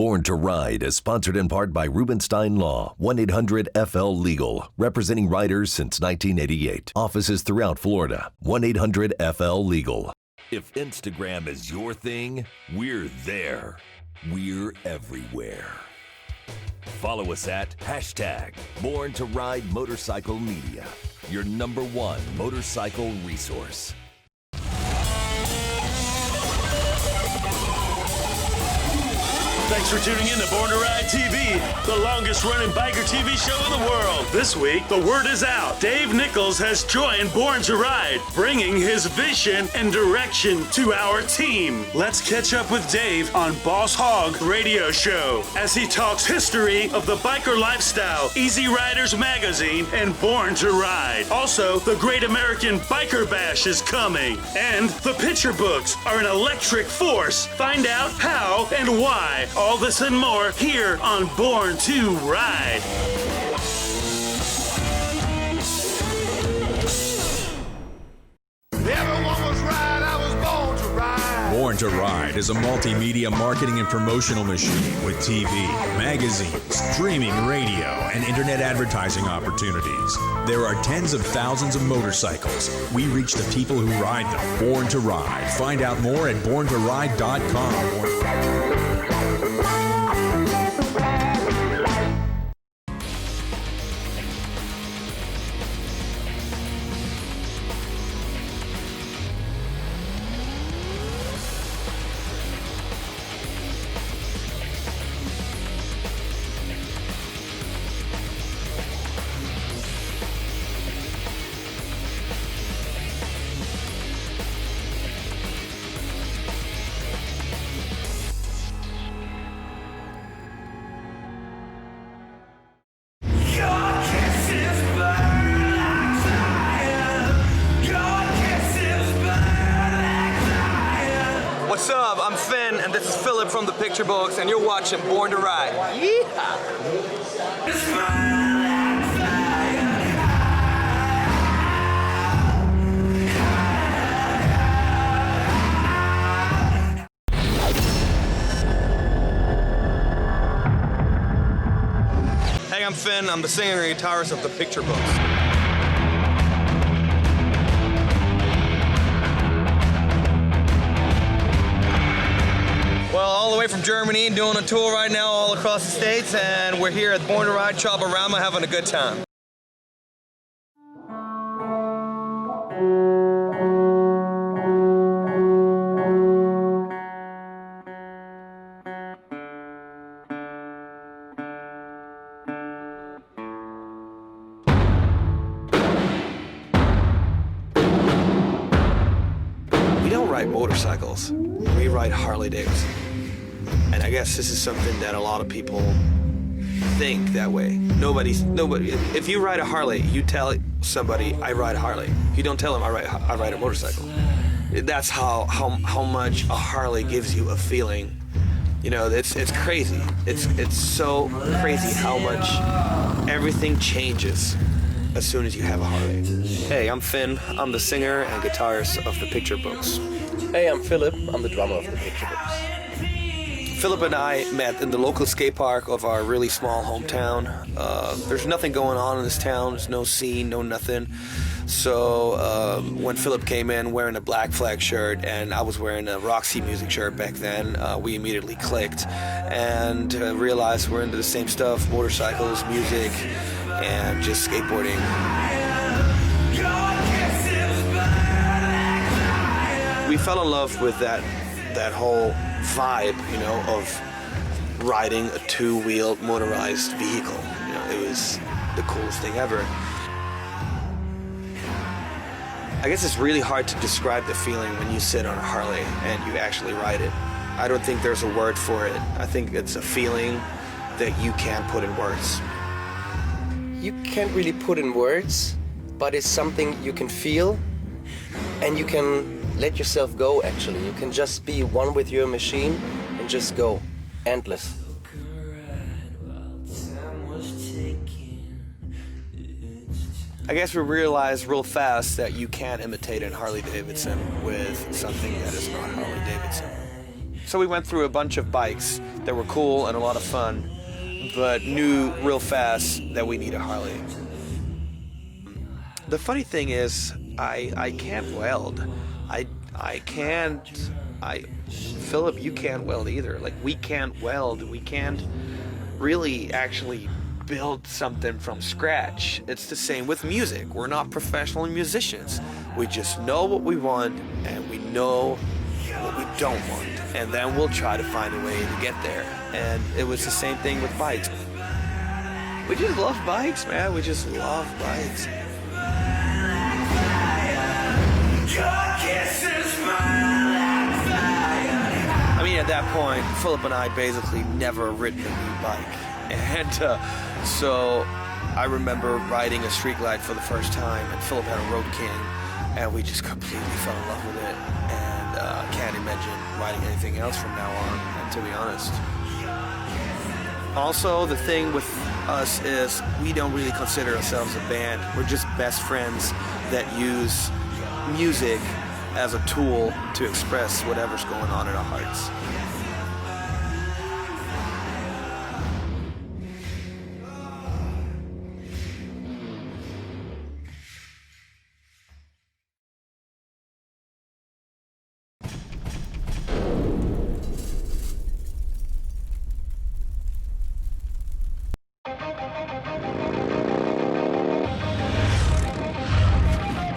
Born to Ride is sponsored in part by Rubenstein Law, 1-800-FL-LEGAL, representing riders since 1988. Offices throughout Florida, 1-800-FL-LEGAL. If Instagram is your thing, we're there. We're everywhere. Follow us at #Born to Ride Motorcycle Media, your #1 motorcycle resource. Thanks for tuning in to Born to Ride TV, the longest-running biker TV show in the world. This week, the word is out. Dave Nichols has joined Born to Ride, bringing his vision and direction to our team. Let's catch up with Dave on Boss Hog Radio Show as he talks history of the biker lifestyle, Easyriders magazine, and Born to Ride. Also, the Great American Biker Bash is coming, and the picture books are an electric force. Find out how and why. All this and more here on Born to Ride. Everyone was right, I was born to ride. Born to Ride is a multimedia marketing and promotional machine with TV, magazines, streaming radio, and internet advertising opportunities. There are tens of thousands of motorcycles. We reach the people who ride them. Born to Ride. Find out more at borntoride.com. What's up? I'm Finn, and this is Philip from the Picturebooks, and you're watching Born to Ride. Yeehaw! Hey, I'm Finn. I'm the singer and guitarist of the Picturebooks. Well, all the way from Germany, doing a tour right now all across the States, and we're here at Born to Ride Chopperama having a good time. We don't ride motorcycles, we ride Harley-Davidson. And I guess this is something that a lot of people think that way. Nobody, if you ride a Harley, you tell somebody, I ride a Harley. You don't tell them I ride a motorcycle. That's how much a Harley gives you a feeling. You know, it's crazy. It's so crazy how much everything changes as soon as you have a Harley. Hey, I'm Finn. I'm the singer and guitarist of the Picturebooks. Hey, I'm Philip. I'm the drummer of the Picturebooks. Philip and I met in the local skate park of our really small hometown. There's nothing going on in this town. There's no scene, no nothing. So when Philip came in wearing a Black Flag shirt and I was wearing a Roxy Music shirt back then, we immediately clicked and realized we're into the same stuff, motorcycles, music, and just skateboarding. We fell in love with that whole vibe, you know, of riding a two-wheeled motorized vehicle. You know, it was the coolest thing ever. I guess it's really hard to describe the feeling when you sit on a Harley and you actually ride it. I don't think there's a word for it. I think it's a feeling that you can't put in words. You can't really put in words, but it's something you can feel, and you can let yourself go, actually. You can just be one with your machine and just go. Endless. I guess we realized real fast that you can't imitate a Harley-Davidson with something that is not Harley-Davidson. So we went through a bunch of bikes that were cool and a lot of fun, but knew real fast that we need a Harley. The funny thing is, I can't weld. Philip, you can't weld either. Like, we can't weld. We can't really actually build something from scratch. It's the same with music. We're not professional musicians. We just know what we want and we know what we don't want. And then we'll try to find a way to get there. And it was the same thing with bikes. We just love bikes, man. We just love bikes. I mean, at that point, Philip and I basically never ridden a new bike. And so I remember riding a Street Glide for the first time, and Philip had a Road King, and we just completely fell in love with it. And can't imagine riding anything else from now on, to be honest. Also, the thing with us is we don't really consider ourselves a band. We're just best friends that use music as a tool to express whatever's going on in our hearts.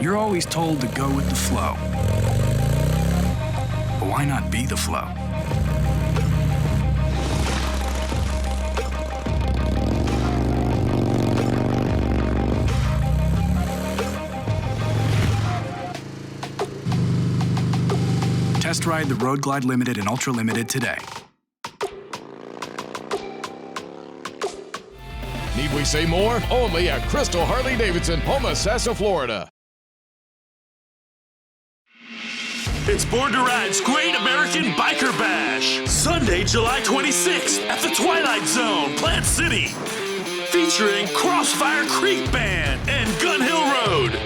You're always told to go with the flow. But why not be the flow? Test ride the Road Glide Limited and Ultra Limited today. Need we say more? Only at Crystal Harley-Davidson, Homosassa, Florida. It's Born to Ride's Great American Biker Bash, Sunday, July 26th at the Twilight Zone, Plant City, featuring Crossfire Creek Band and Gun Hill Road.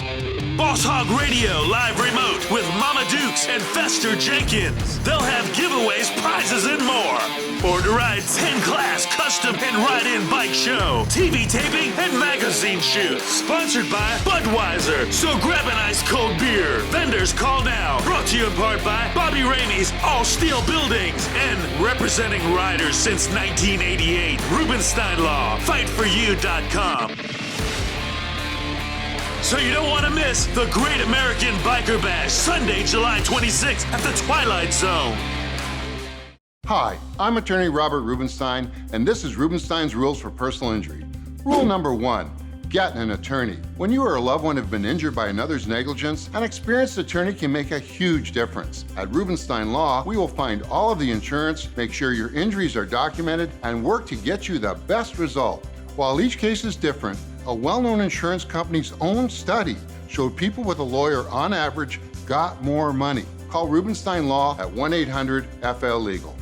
Boss Hog Radio live remote with Mama Dukes and Fester Jenkins. They'll have giveaways, prizes, and more. Born to Ride 10-class custom and ride-in bike show, TV taping, and magazine shoot. Sponsored by Budweiser. So grab an ice cold beer. Vendors call now. Brought to you in part by Bobby Ramey's All Steel Buildings and representing riders since 1988. Rubenstein Law. FightForYou.com. So you don't want to miss the Great American Biker Bash, Sunday, July 26th at the Twilight Zone. Hi, I'm attorney Robert Rubenstein, and this is Rubenstein's Rules for Personal Injury. Rule number 1, get an attorney. When you or a loved one have been injured by another's negligence, an experienced attorney can make a huge difference. At Rubenstein Law, we will find all of the insurance, make sure your injuries are documented, and work to get you the best result. While each case is different, a well-known insurance company's own study showed people with a lawyer on average got more money. Call Rubenstein Law at 1-800-FL-LEGAL.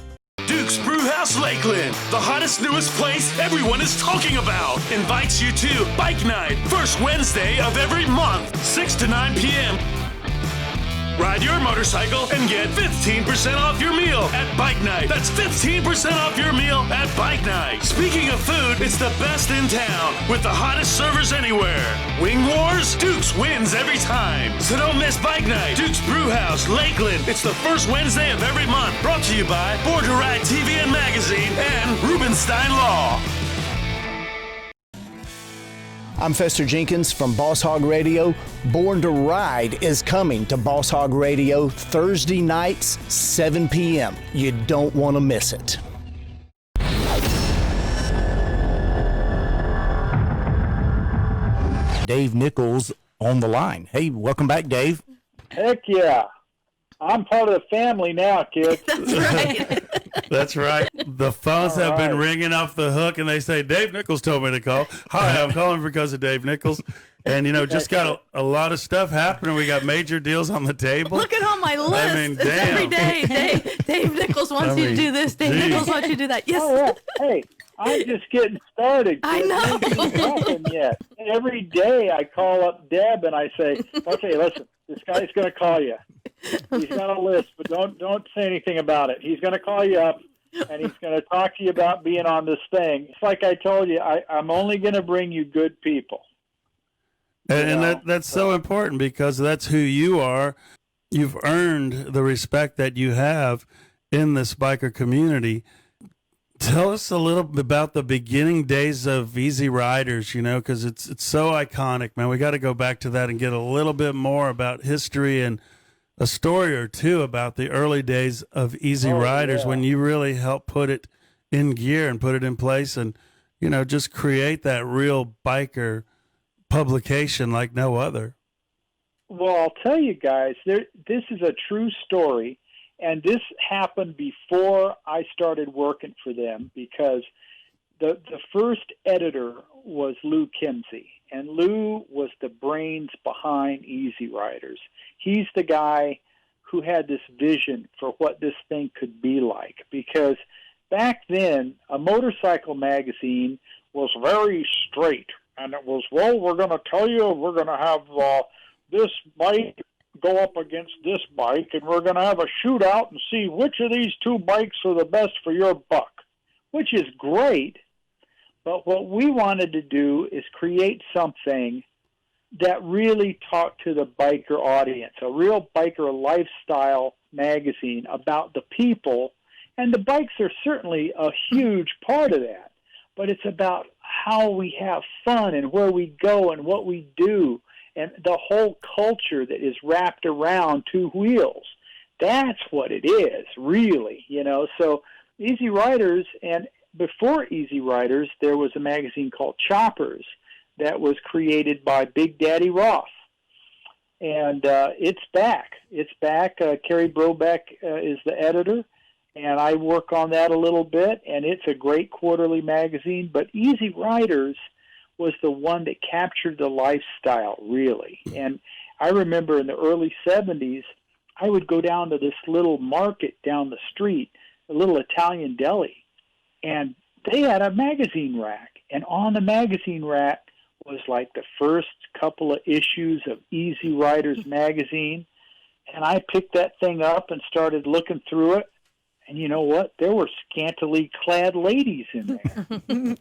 Duke's Brewhouse Lakeland, the hottest, newest place everyone is talking about, invites you to Bike Night, first Wednesday of every month, 6 to 9 p.m. Ride your motorcycle and get 15% off your meal at Bike Night. That's 15% off your meal at Bike Night. Speaking of food, it's the best in town with the hottest servers anywhere. Wing Wars? Duke's wins every time. So don't miss Bike Night. Duke's Brewhouse, Lakeland. It's the first Wednesday of every month. Brought to you by Born to Ride TV and Magazine and Rubenstein Law. I'm Fester Jenkins from Boss Hog Radio. Born to Ride is coming to Boss Hog Radio Thursday nights, 7 p.m. You don't want to miss it. Dave Nichols on the line. Hey, welcome back, Dave. Heck yeah. I'm part of the family now, kid. That's right. That's right. The phones have been ringing off the hook, and they say, Dave Nichols told me to call. Hi, I'm calling because of Dave Nichols. And, you know, just got a lot of stuff happening. We got major deals on the table. Look at all my list. I mean, it's every day. Dave Nichols wants you to do this. Dave Nichols wants you to do that. Yes. Oh, yeah. Hey, I'm just getting started. I know. It hasn't happened yet. Every day I call up Deb and I say, okay, listen, this guy's going to call you. He's got a list, but don't say anything about it. He's going to call you up, and he's going to talk to you about being on this thing. It's like I told you, I'm only going to bring you good people. And that's so important because that's who you are. You've earned the respect that you have in this biker community. Tell us a little bit about the beginning days of Easyriders, because it's so iconic, man. We got to go back to that and get a little bit more about history and a story or two about the early days of Easyriders when you really helped put it in gear and put it in place and, just create that real biker publication like no other. Well, I'll tell you guys, this is a true story. And this happened before I started working for them because the first editor was Lou Kimsey. And Lou was the brains behind Easyriders. He's the guy who had this vision for what this thing could be like. Because back then, a motorcycle magazine was very straight. And it was, we're going to tell you, we're going to have this bike go up against this bike, and we're going to have a shootout and see which of these two bikes are the best for your buck, which is great. But what we wanted to do is create something that really talked to the biker audience, a real biker lifestyle magazine about the people. And the bikes are certainly a huge part of that. But it's about how we have fun and where we go and what we do, and the whole culture that is wrapped around two wheels. That's what it is, really, So Easyriders, and before Easyriders, there was a magazine called Choppers that was created by Big Daddy Roth. And it's back. It's back. Kerry Brobeck is the editor, and I work on that a little bit, and it's a great quarterly magazine. But Easyriders was the one that captured the lifestyle, really. And I remember in the early 70s, I would go down to this little market down the street, a little Italian deli, and they had a magazine rack. And on the magazine rack was like the first couple of issues of Easyriders magazine. And I picked that thing up and started looking through it. And you know what? There were scantily clad ladies in there.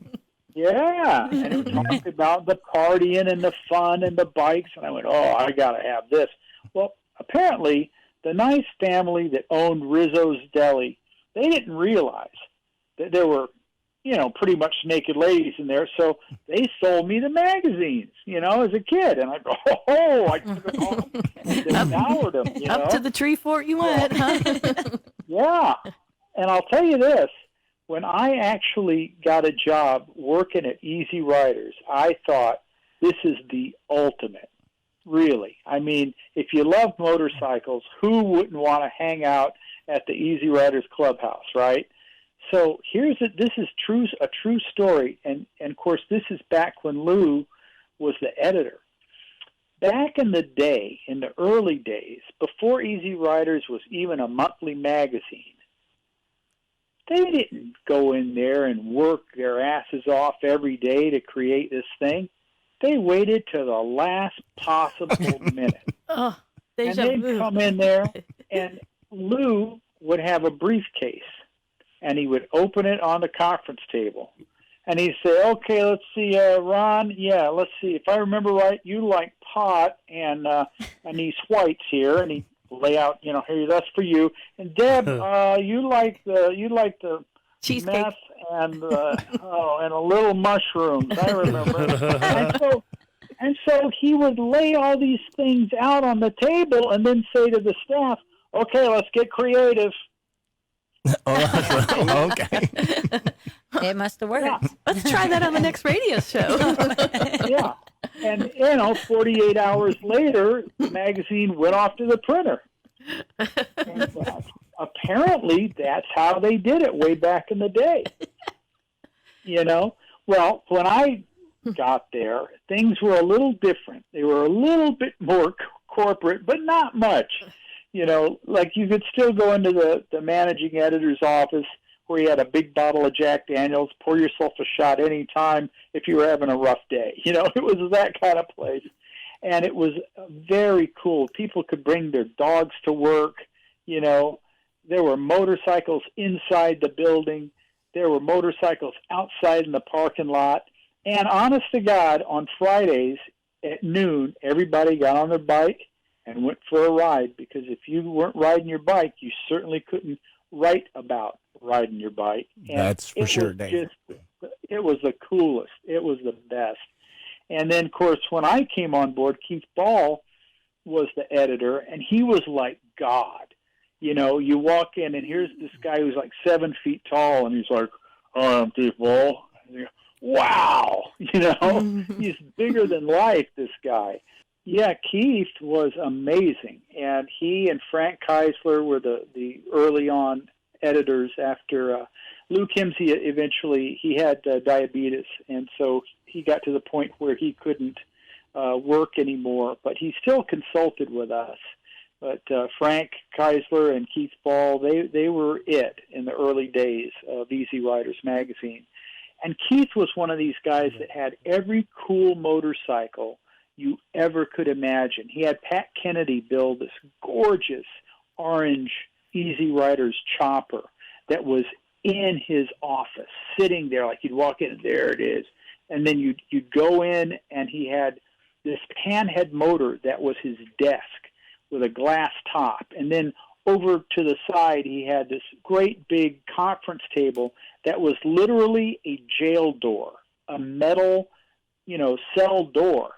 Yeah, and it talked about the partying and the fun and the bikes, and I went, I got to have this. Well, apparently, the nice family that owned Rizzo's Deli, they didn't realize that there were, pretty much naked ladies in there, so they sold me the magazines, as a kid, and I go, I took them home and devoured them, Up to the tree fort you went, huh? Yeah, and I'll tell you this. When I actually got a job working at Easyriders, I thought this is the ultimate, really. I mean, if you love motorcycles, who wouldn't want to hang out at the Easyriders clubhouse, right? So this is a true story, and of course this is back when Lou was the editor. Back in the day, in the early days, before Easyriders was even a monthly magazine, they didn't go in there and work their asses off every day to create this thing. They waited to the last possible minute. Oh, and they'd come in there, and Lou would have a briefcase, and he would open it on the conference table. And he'd say, okay, let's see, Ron, let's see. If I remember right, you like pot and these whites here. And he'd lay out, here, that's for you. And Deb, you like the cheesecake meth and and a little mushrooms. I remember. and so he would lay all these things out on the table and then say to the staff, "Okay, let's get creative." Okay. It must have worked. Yeah. Let's try that on the next radio show. Yeah. And, 48 hours later, the magazine went off to the printer. And, apparently, that's how they did it way back in the day. Well, when I got there, things were a little different. They were a little bit more corporate, but not much. Like you could still go into the managing editor's office where you had a big bottle of Jack Daniels, pour yourself a shot any time if you were having a rough day. It was that kind of place. And it was very cool. People could bring their dogs to work. You know, there were motorcycles inside the building. There were motorcycles outside in the parking lot. And honest to God, on Fridays at noon, everybody got on their bike and went for a ride, because if you weren't riding your bike, you certainly couldn't write about riding your bike. And that's for sure, Dave. It was the coolest. It was the best. And then, of course, when I came on board, Keith Ball was the editor, and he was like God. You know, you walk in, and here's this guy who's like 7 feet tall, and he's like, "Hi, I'm Keith Ball." And you go, wow! You know, he's bigger than life, this guy. Yeah, Keith was amazing, and he and Frank Keisler were the early on editors after Lou Kimsey. Eventually, he had diabetes, and so he got to the point where he couldn't work anymore, but he still consulted with us. But Frank Keisler and Keith Ball, they were it in the early days of Easyriders magazine. And Keith was one of these guys that had every cool motorcycle you ever could imagine. He had Pat Kennedy build this gorgeous orange Easyriders chopper that was in his office, sitting there. Like, you'd walk in, and there it is. And then you'd go in, and he had this panhead motor that was his desk with a glass top. And then over to the side, he had this great big conference table that was literally a jail door, a metal, cell door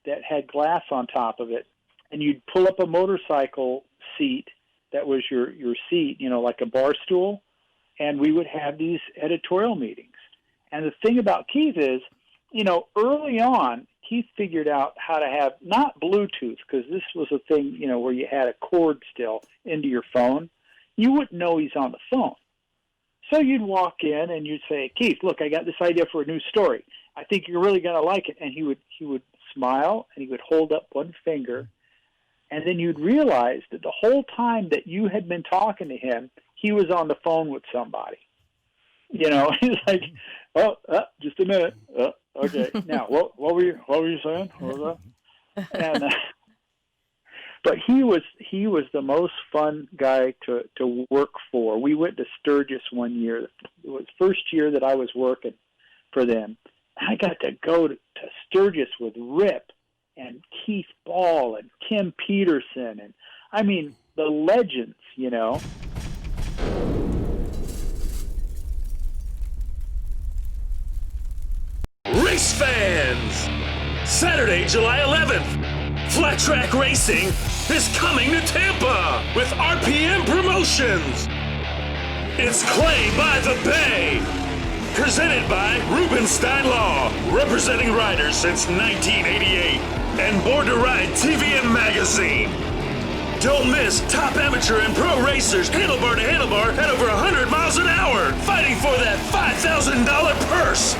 that had glass on top of it. And you'd pull up a motorcycle seat that was your seat, like a bar stool, and we would have these editorial meetings. And the thing about Keith is, early on, Keith figured out how to have, not Bluetooth, because this was a thing, where you had a cord still into your phone. You wouldn't know he's on the phone. So you'd walk in and you'd say, "Keith, look, I got this idea for a new story. I think you're really going to like it." And he would smile, and he would hold up one finger, and then you'd realize that the whole time that you had been talking to him, he was on the phone with somebody. He's like, "Oh, just a minute. Okay. Now, what were you saying? What was that?" And but he was the most fun guy to work for. We went to Sturgis one year. It was the first year that I was working for them. I got to go to Sturgis with Rip and Keith Ball and Kim Peterson, and I mean the legends, Race fans! Saturday, July 11th, Flat Track Racing is coming to Tampa with RPM Promotions. It's Clay by the Bay, presented by Rubenstein Law, representing riders since 1988, and Born to Ride TV and magazine. Don't miss top amateur and pro racers handlebar to handlebar at over 100 miles an hour, fighting for that $5,000 purse.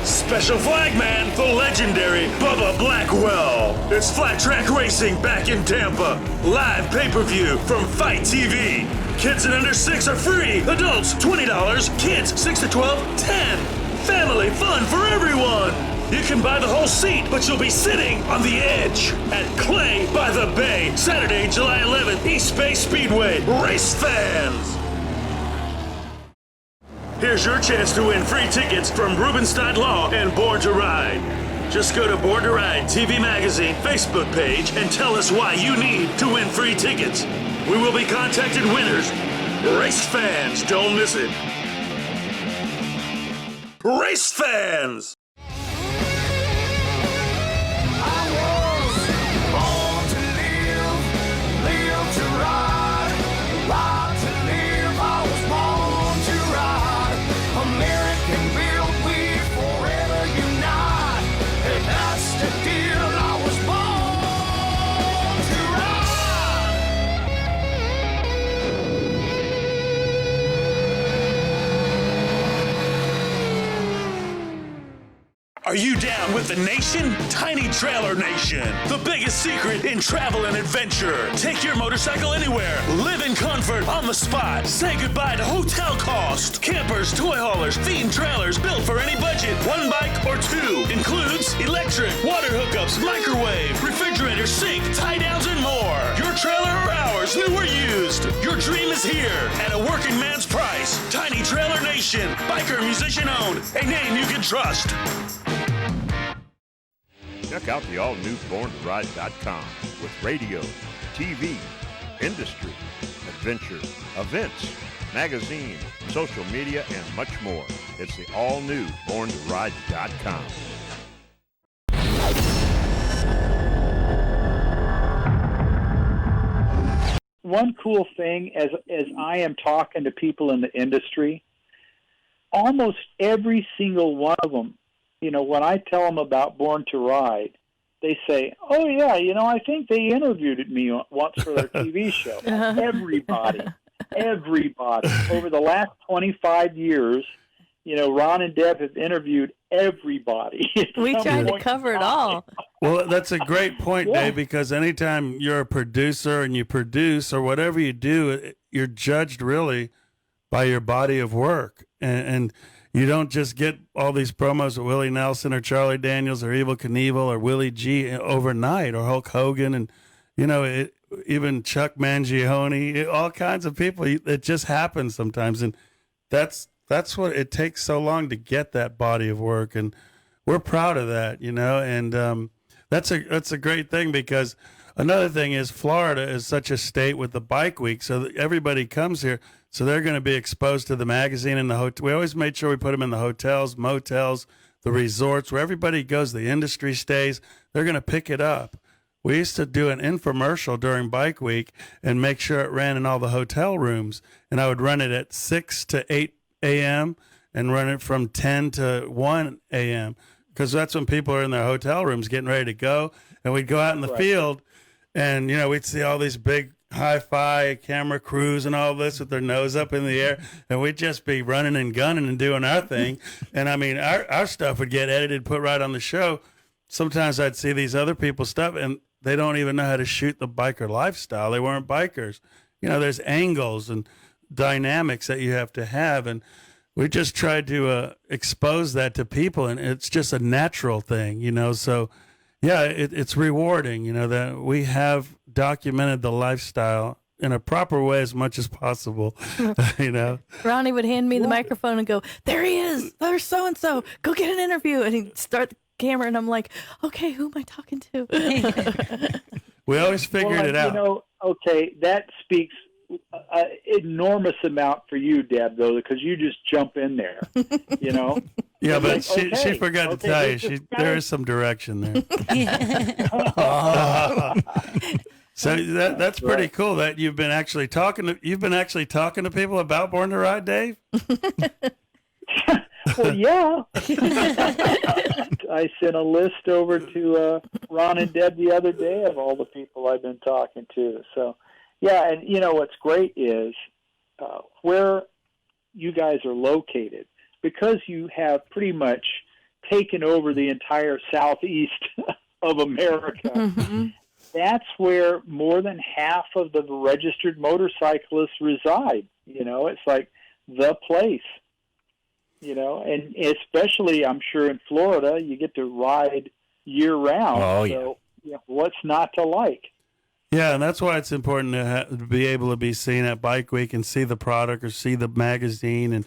Special flagman, the legendary Bubba Blackwell. It's Flat Track Racing back in Tampa. Live pay-per-view from Fight TV. Kids and under 6 are free. Adults, $20. Kids, 6 to 12, $10. Family fun for everyone. You can buy the whole seat, but you'll be sitting on the edge at Clay by the Bay, Saturday, July 11th, East Bay Speedway. Race fans! Here's your chance to win free tickets from Rubenstein Law and Born to Ride. Just go to Born to Ride TV Magazine Facebook page and tell us why you need to win free tickets. We will be contacting winners. Race fans, don't miss it. Race fans! Are you down with the nation? Tiny Trailer Nation, the biggest secret in travel and adventure. Take your motorcycle anywhere. Live in comfort on the spot. Say goodbye to hotel cost. Campers, toy haulers, themed trailers built for any budget. One bike or two. Includes electric, water hookups, microwave, refrigerator, sink, tie downs, and more. Your trailer or ours, new or used. Your dream is here at a working man's price. Tiny Trailer Nation, biker musician owned, a name you can trust. Check out the all-new BornToRide.com with radio, TV, industry, adventure, events, magazine, social media, and much more. It's the all-new BornToRide.com. One cool thing, as I am talking to people in the industry, almost every single one of them, you know, when I tell them about Born to Ride, they say, oh, yeah, you know, I think they interviewed me once for their TV show. Everybody. Over the last 25 years, you know, Ron and Deb have interviewed everybody. We tried to cover it all. Well, that's a great point, Dave, because anytime you're a producer and you produce or whatever you do, you're judged really by your body of work. And you don't just get all these promos with Willie Nelson or Charlie Daniels or Evel Knievel or Willie G overnight or Hulk Hogan and, you know, even Chuck Mangione, all kinds of people. It just happens sometimes. And that's what it takes so long to get that body of work. And we're proud of that, you know, and that's a great thing because another thing is Florida is such a state with the bike week. So that everybody comes here. So they're going to be exposed to the magazine and the hotel. We always made sure we put them in the hotels, motels, the resorts, where everybody goes, the industry stays. They're going to pick it up. We used to do an infomercial during Bike Week and make sure it ran in all the hotel rooms. And I would run it at 6 to 8 a.m. and run it from 10 to 1 a.m. because that's when people are in their hotel rooms getting ready to go. And we'd go out in the field and, you know, we'd see all these big hi-fi camera crews and all this with their nose up in the air, and we'd just be running and gunning and doing our thing. And I mean, our stuff would get edited, put right on the show. Sometimes I'd see these other people's stuff and they don't even know how to shoot the biker lifestyle. They weren't bikers. You know, there's angles and dynamics that you have to have, and we just tried to expose that to people, and it's just a natural thing, you know. So yeah, it's rewarding, you know, that we have documented the lifestyle in a proper way as much as possible, you know. Ronnie would hand me the microphone and go, there he is, there's so-and-so, go get an interview. And he'd start the camera, and I'm like, okay, who am I talking to? We always figured it out. You know, okay, that speaks an enormous amount for you, Deb, though, because you just jump in there, you know. Yeah, but she forgot to tell you. There is some direction there. So that's pretty cool that you've been actually talking to people about Born to Ride, Dave. Well, yeah. I sent a list over to Ron and Deb the other day of all the people I've been talking to. So, yeah, and you know what's great is where you guys are located, because you have pretty much taken over the entire southeast of America. Mm-hmm. That's where more than half of the registered motorcyclists reside. You know, it's like the place. You know, and especially, I'm sure in Florida, you get to ride year-round. Oh, so, you know, what's not to like? Yeah, and that's why it's important to be able to be seen at Bike Week and see the product or see the magazine and,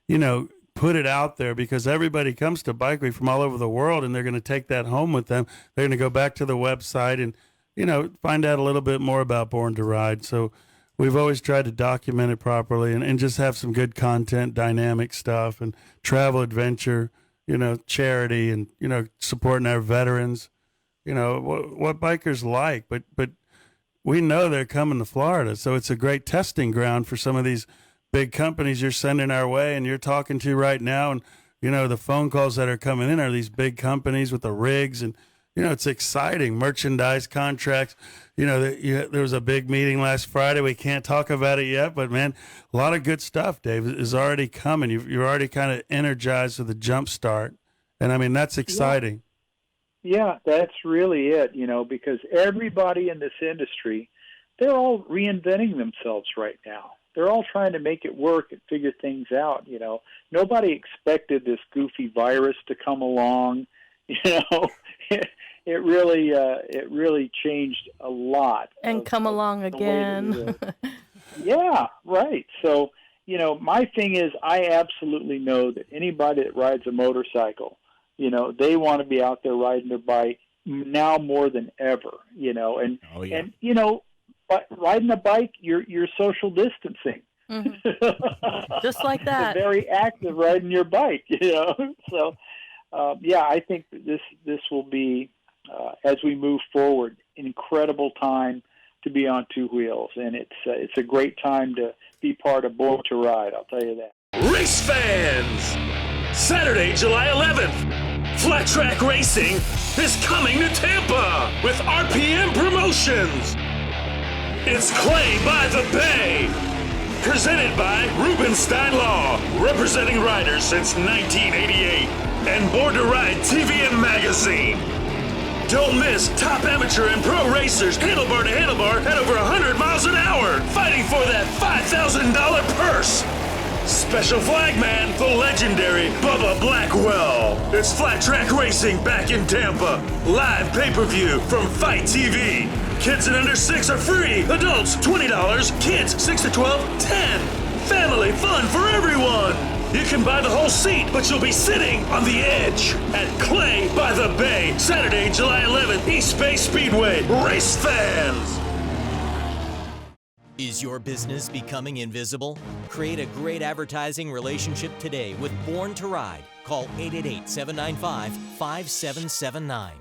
you know, put it out there, because everybody comes to Bike Week from all over the world, and they're going to take that home with them. They're going to go back to the website and, you know, find out a little bit more about Born to Ride. So we've always tried to document it properly and just have some good content, dynamic stuff, and travel, adventure, you know, charity, and, you know, supporting our veterans, you know, what bikers like. But we know they're coming to Florida, so it's a great testing ground for some of these big companies you're sending our way and you're talking to right now. And, you know, the phone calls that are coming in are these big companies with the rigs, and, you know, it's exciting. Merchandise contracts. You know, there was a big meeting last Friday. We can't talk about it yet, but, man, a lot of good stuff, Dave, is already coming. You're already kind of energized with the jump start, And I mean, that's exciting. Yeah, that's really it, because everybody in this industry, they're all reinventing themselves right now. They're all trying to make it work and figure things out, Nobody expected this goofy virus to come along, It really changed a lot. And come along again. Yeah, right. So, my thing is, I absolutely know that anybody that rides a motorcycle, they want to be out there riding their bike now more than ever, and but riding a bike, you're social distancing. Mm-hmm. Just like that. You're very active riding your bike, So, I think that this will be, as we move forward, an incredible time to be on two wheels, and it's a great time to be part of Born to Ride. I'll tell you that. Race fans, Saturday, July 11th, Flat Track Racing is coming to Tampa with RPM Promotions. It's Clay by the Bay, presented by Rubenstein Law, representing riders since 1988, and Born to Ride TV and Magazine. Don't miss top amateur and pro racers handlebar to handlebar at over 100 miles an hour, fighting for that $5,000 purse. Special flagman, the legendary Bubba Blackwell. It's Flat Track Racing back in Tampa. Live pay-per-view from Fight TV. Kids and under 6 are free. Adults, $20. Kids, 6 to 12, $10. Family fun for everyone. You can buy the whole seat, but you'll be sitting on the edge at Clay by the Bay, Saturday, July 11th, East Bay Speedway. Race fans. Is your business becoming invisible? Create a great advertising relationship today with Born to Ride. Call 888-795-5779.